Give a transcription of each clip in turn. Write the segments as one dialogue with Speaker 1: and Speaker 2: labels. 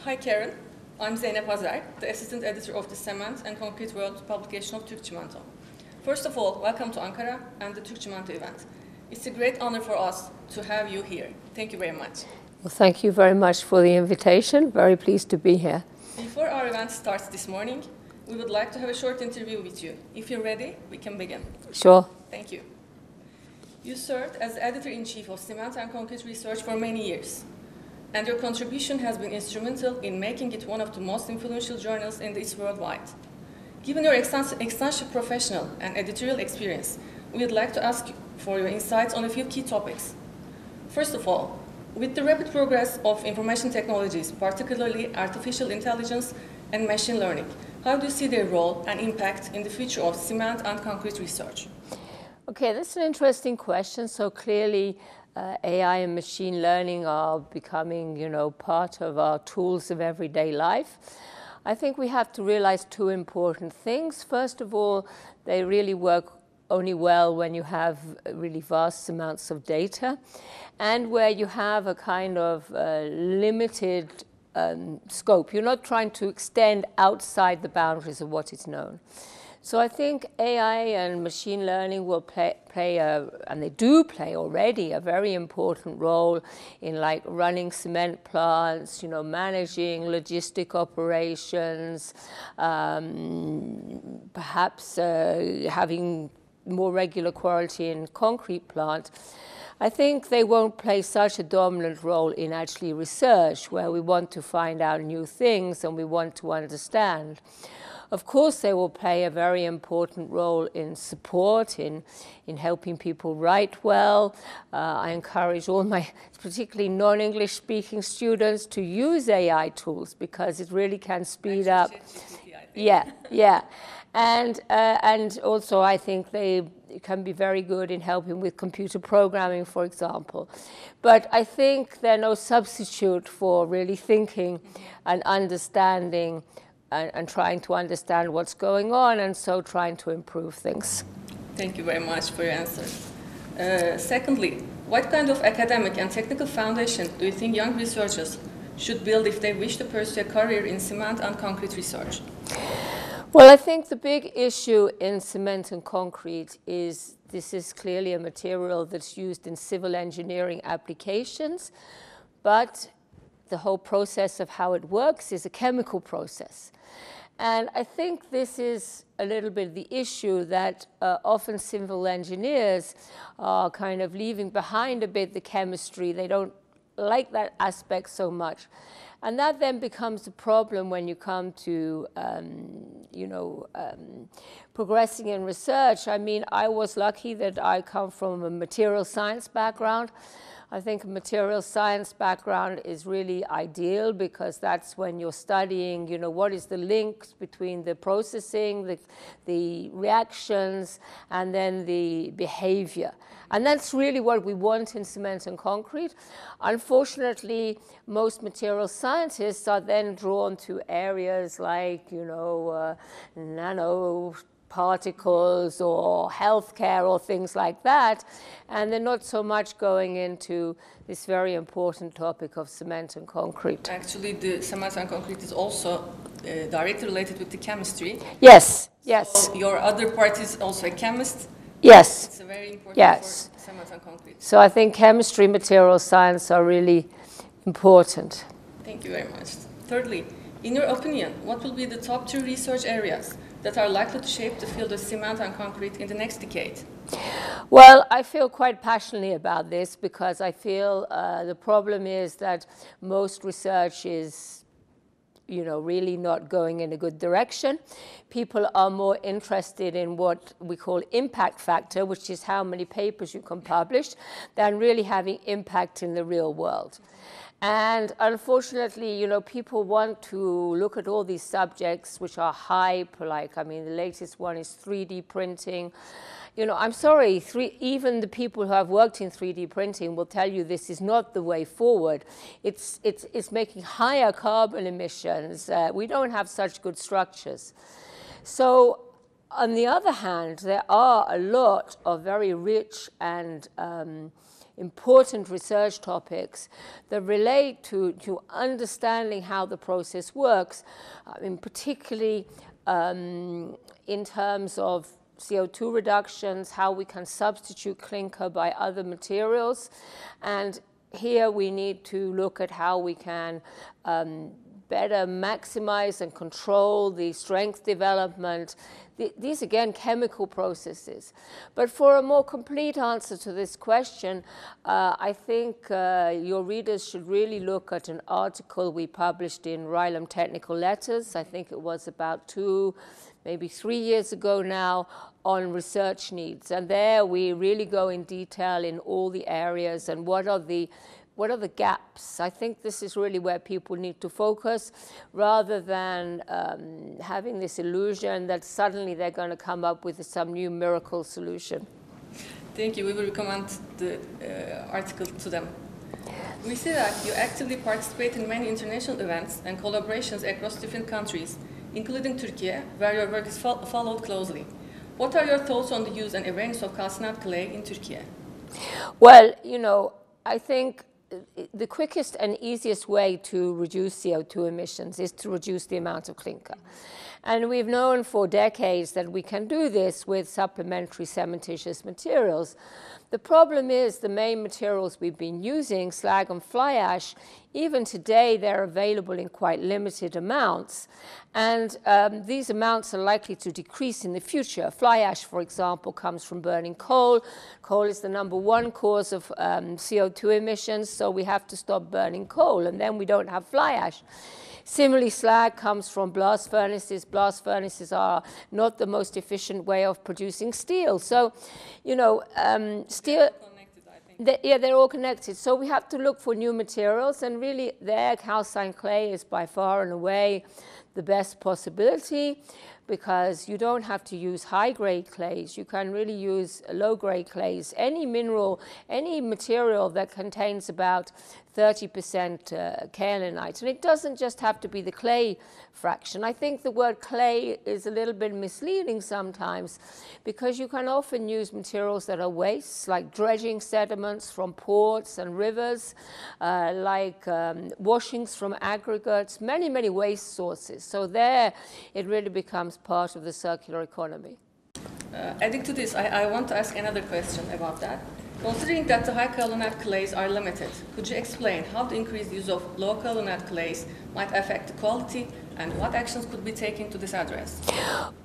Speaker 1: Hi Karen, I'm Zeynep Azer, the assistant editor of the Cement and Concrete World publication of Türk Çimento. First of all, welcome to Ankara and the Türk Çimento event. It's a great honor for us to have you here. Thank you very much.
Speaker 2: Well, thank you very much for the invitation. Very pleased to be here.
Speaker 1: Before our event starts this morning, we would like to have a short interview with you. If you're ready, we can begin.
Speaker 2: Sure.
Speaker 1: Thank you. You served as editor-in-chief of Cement and Concrete Research for many years, and your contribution has been instrumental in making it one of the most influential journals in this worldwide. Given your extensive professional and editorial experience, we would like to ask you for your insights on a few key topics. First of all, with the rapid progress of information technologies, particularly artificial intelligence and machine learning, how do you see their role and impact in the future of cement and concrete research?
Speaker 2: Okay, that's an interesting question. So clearly, AI and machine learning are becoming, part of our tools of everyday life. I think we have to realize two important things. First of all, they really work only well when you have really vast amounts of data and where you have a kind of limited scope. You're not trying to extend outside the boundaries of what is known. So I think AI and machine learning will and they do play already, a very important role in like running cement plants, managing logistic operations, perhaps having more regular quality in concrete plants. I think they won't play such a dominant role in actually research where we want to find out new things and we want to understand. Of course, they will play a very important role in support, in helping people write well. I encourage all my, particularly non-English speaking students to use AI tools because it really can speed up. Yeah. And also I think they can be very good in helping with computer programming, for example. But I think they're no substitute for really thinking and understanding and trying to understand what's going on, and so trying to improve things.
Speaker 1: Thank you very much for your answer. Secondly, what kind of academic and technical foundation do you think young researchers should build if they wish to pursue a career in cement and concrete research?
Speaker 2: Well, I think the big issue in cement and concrete is this is clearly a material that's used in civil engineering applications, but the whole process of how it works is a chemical process. And I think this is a little bit the issue that often civil engineers are kind of leaving behind a bit the chemistry. They don't like that aspect so much. And that then becomes a problem when you come to, progressing in research. I mean, I was lucky that I come from a material science background. I think a material science background is really ideal because that's when you're studying, what is the links between the processing, the reactions, and then the behavior. And that's really what we want in cement and concrete. Unfortunately, most material scientists are then drawn to areas like, nano particles or healthcare or things like that, and they're not so much going into this very important topic of cement and concrete.
Speaker 1: Actually, the cement and concrete is also directly related with the chemistry.
Speaker 2: Yes.
Speaker 1: So your other part is also a chemist.
Speaker 2: Yes.
Speaker 1: It's very important for cement and concrete.
Speaker 2: So I think chemistry, material science are really important.
Speaker 1: Thank you very much. Thirdly, in your opinion, what will be the top 2 research areas that are likely to shape the field of cement and concrete in the next decade?
Speaker 2: Well, I feel quite passionately about this because I feel the problem is that most research is, really not going in a good direction. People are more interested in what we call impact factor, which is how many papers you can publish, than really having impact in the real world. And unfortunately, people want to look at all these subjects which are hype, the latest one is 3D printing. I'm sorry, even the people who have worked in 3D printing will tell you this is not the way forward. It's making higher carbon emissions. We don't have such good structures. So on the other hand, there are a lot of very rich and important research topics that relate to understanding how the process works, I mean, particularly in terms of CO2 reductions, how we can substitute clinker by other materials. And here we need to look at how we can better maximize and control the strength development. These, again, chemical processes. But for a more complete answer to this question, I think your readers should really look at an article we published in Rylem Technical Letters. I think it was about 2, maybe 3 years ago now, on research needs. And there we really go in detail in all the areas and what are the gaps. I think this is really where people need to focus, rather than having this illusion that suddenly they're going to come up with some new miracle solution.
Speaker 1: Thank you. We will recommend the article to them. We see that you actively participate in many international events and collaborations across different countries, including Turkey, where your work is followed closely. What are your thoughts on the use and awareness of calcined clay in Turkey?
Speaker 2: Well, you know, I think the quickest and easiest way to reduce CO2 emissions is to reduce the amount of clinker. And we've known for decades that we can do this with supplementary cementitious materials. The problem is the main materials we've been using, slag and fly ash, even today they're available in quite limited amounts. And these amounts are likely to decrease in the future. Fly ash, for example, comes from burning coal. Coal is the #1 cause of CO2 emissions, so we have to stop burning coal, and then we don't have fly ash. Similarly, slag comes from blast furnaces. Blast furnaces are not the most efficient way of producing steel. So, you know, steel... They're all connected. So we have to look for new materials, and really there calcined clay is by far and away the best possibility, because you don't have to use high-grade clays. You can really use low-grade clays. Any mineral, any material that contains about 30% kaolinite. And it doesn't just have to be the clay fraction. I think the word clay is a little bit misleading sometimes, because you can often use materials that are wastes, like dredging sediments from ports and rivers, like washings from aggregates, many waste sources. So there it really becomes part of the circular economy.
Speaker 1: Adding to this, I want to ask another question about that. Considering that the high kaolinite clays are limited, could you explain how the increased use of low kaolinite clays might affect the quality, and what actions could be taken to this address?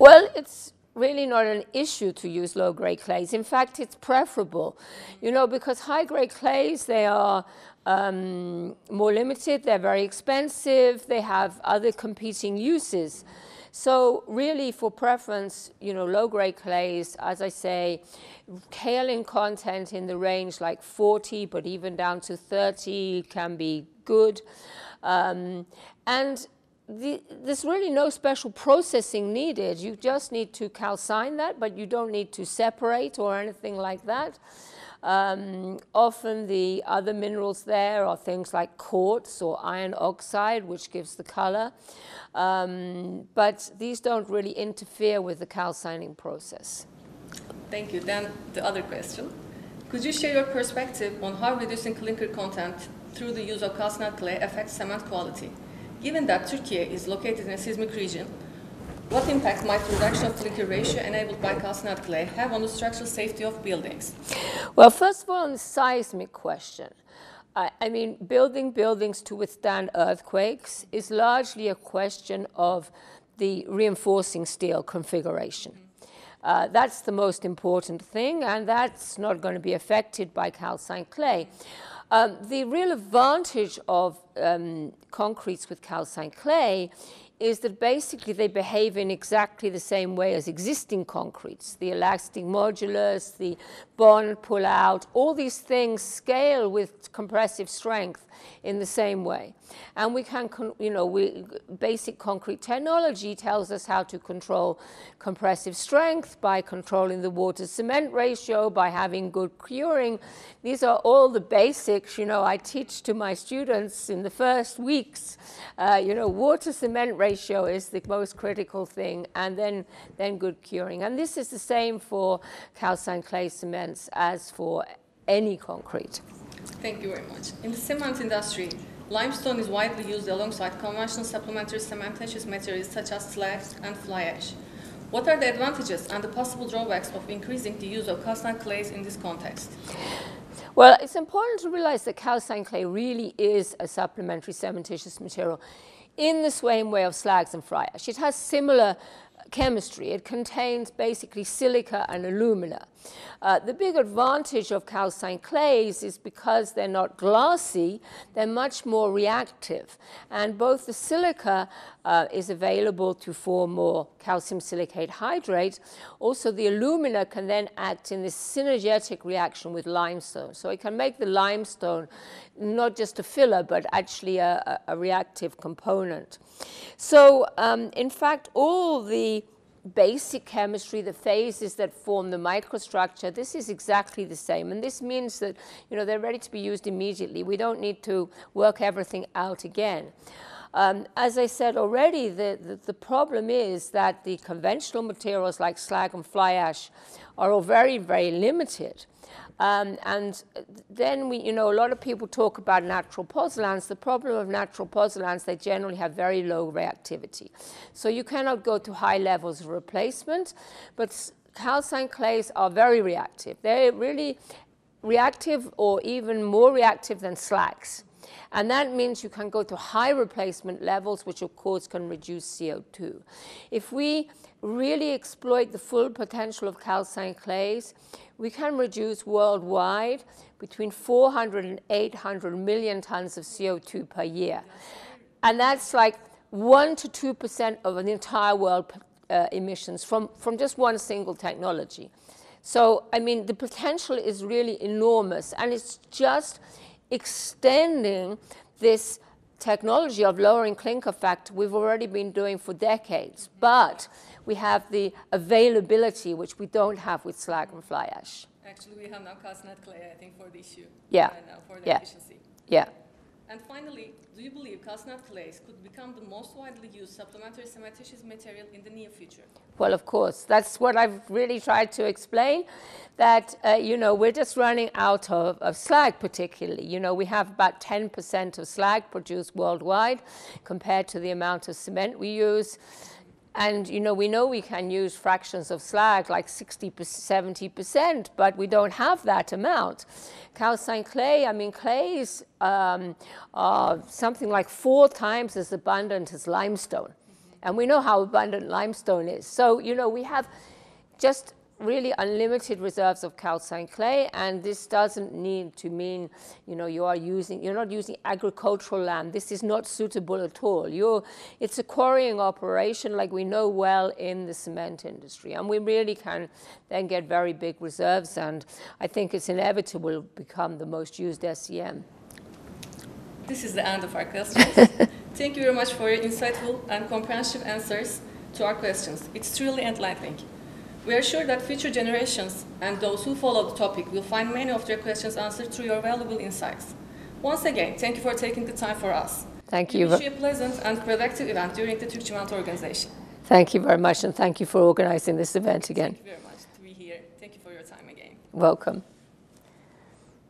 Speaker 2: Well, it's really not an issue to use low-grade clays. In fact, it's preferable, you know, because high-grade clays, they are more limited, they're very expensive, they have other competing uses. So really, for preference, you know, low-grade clays, as I say, kaolin content in the range like 40, but even down to 30 can be good. And there's really no special processing needed. You just need to calcine that, but you don't need to separate or anything like that. Often the other minerals there are things like quartz or iron oxide, which gives the color. But these don't really interfere with the calcining process.
Speaker 1: Thank you. Then the other question. Could you share your perspective on how reducing clinker content through the use of calcined clay affects cement quality? Given that Turkey is located in a seismic region, what impact might the reduction of clinker ratio enabled by calcined clay have on the structural safety of buildings?
Speaker 2: Well, first of all, on the seismic question, I mean, building buildings to withstand earthquakes is largely a question of the reinforcing steel configuration. That's the most important thing, and that's not going to be affected by calcined clay. The real advantage of concretes with calcined clay is that basically they behave in exactly the same way as existing concretes. The elastic modulus, the bond pull-out, all these things scale with compressive strength in the same way. And we can, you know, basic concrete technology tells us how to control compressive strength by controlling the water-cement ratio, by having good curing. These are all the basics, you know, I teach to my students in the first weeks. You know, water-cement ratio is the most critical thing, and then good curing. And this is the same for calcined clay cements as for any concrete.
Speaker 1: Thank you very much. In the cement industry, limestone is widely used alongside conventional supplementary cementitious materials such as slag and fly ash. What are the advantages and the possible drawbacks of increasing the use of calcined clays in this context?
Speaker 2: Well, it's important to realize that calcined clay really is a supplementary cementitious material in the same way of slags and fly ash. It has similar chemistry. It contains basically silica and alumina. The big advantage of calcined clays is because they're not glassy, they're much more reactive. And both the silica is available to form more calcium silicate hydrate. Also, the alumina can then act in this synergetic reaction with limestone. So it can make the limestone not just a filler, but actually a reactive component. So, in fact, all the basic chemistry, the phases that form the microstructure, this is exactly the same. And this means that, they're ready to be used immediately. We don't need to work everything out again. As I said already, the problem is that the conventional materials like slag and fly ash are all very, very limited. And then a lot of people talk about natural pozzolans. The problem of natural pozzolans, they generally have very low reactivity. So you cannot go to high levels of replacement, but calcined clays are very reactive. They're really reactive or even more reactive than slags. And that means you can go to high replacement levels, which of course can reduce CO2. If we really exploit the full potential of calcined clays, we can reduce worldwide between 400 and 800 million tons of CO2 per year. And that's like 1 to 2% of the entire world emissions from just one single technology. So, the potential is really enormous, and it's just extending this technology of lowering clinker factor we've already been doing for decades. But we have the availability, which we don't have with slag and fly ash.
Speaker 1: Actually, we have now calcined clay, I think, for the issue.
Speaker 2: Yeah.
Speaker 1: Now for the efficiency.
Speaker 2: Yeah.
Speaker 1: And finally, do you believe calcined clays could become the most widely used supplementary cementitious material in the near future?
Speaker 2: Well, of course. That's what I've really tried to explain, that, we're just running out of slag particularly. We have about 10% of slag produced worldwide compared to the amount of cement we use. And, we know we can use fractions of slag like 60%, 70%, but we don't have that amount. Calcined clay, clays are something like 4 times as abundant as limestone. And we know how abundant limestone is. So, we have just really unlimited reserves of calcined clay, and this doesn't need to mean, you're not using agricultural land. This is not suitable at all. It's a quarrying operation like we know well in the cement industry, and we really can then get very big reserves, and I think it's inevitable to become the most used SCM.
Speaker 1: This is the end of our questions. Thank you very much for your insightful and comprehensive answers to our questions. It's truly enlightening. We are sure that future generations and those who follow the topic will find many of their questions answered through your valuable insights. Once again, thank you for taking the time for us.
Speaker 2: Thank you.
Speaker 1: We wish you a pleasant and productive event during the Türk Cement organization.
Speaker 2: Thank you very much, and thank you for organizing this event again.
Speaker 1: Thank you very much to be here. Thank you for your time again.
Speaker 2: Welcome.